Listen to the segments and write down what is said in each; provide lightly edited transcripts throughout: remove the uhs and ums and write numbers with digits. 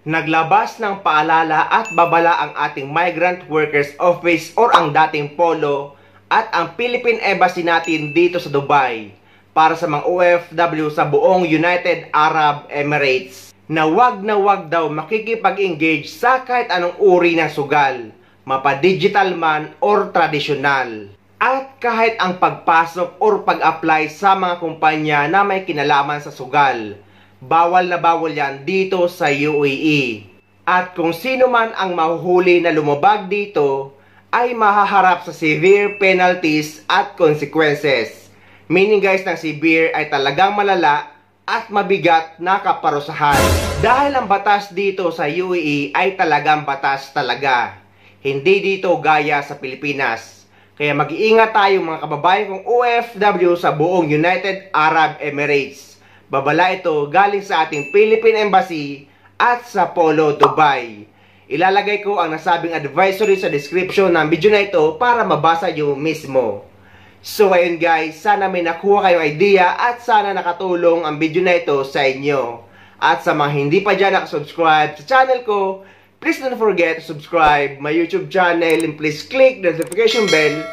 Naglabas ng paalala at babala ang ating Migrant Workers Office or ang dating POLO at ang Philippine Embassy natin dito sa Dubai para sa mga OFW sa buong United Arab Emirates na wag daw makikipag-engage sa kahit anong uri ng sugal, mapa-digital man or tradisyonal. At kahit ang pagpasok or pag-apply sa mga kumpanya na may kinalaman sa sugal, bawal na bawal yan dito sa UAE. At kung sino man ang mahuhuli na lumabag dito, ay mahaharap sa severe penalties at consequences. Meaning guys, ng severe ay talagang malala at mabigat na kaparusahan. Dahil ang batas dito sa UAE ay talagang batas talaga. Hindi dito gaya sa Pilipinas. Kaya mag-iingat tayo mga kababayan kong OFW sa buong United Arab Emirates. Babala ito galing sa ating Philippine Embassy at sa POLO Dubai. Ilalagay ko ang nasabing advisory sa description ng video na ito para mabasa nyo mismo. So ayun guys, sana may nakuha kayong idea at sana nakatulong ang video na ito sa inyo. At sa mga hindi pa dyan nakasubscribe sa channel ko, please don't forget to subscribe my YouTube channel and please click the notification bell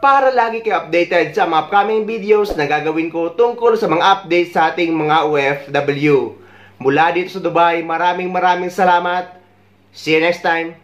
para lagi kayo updated sa mga upcoming videos na gagawin ko tungkol sa mga updates sa ating mga OFW. Mula dito sa Dubai, maraming salamat. See you next time.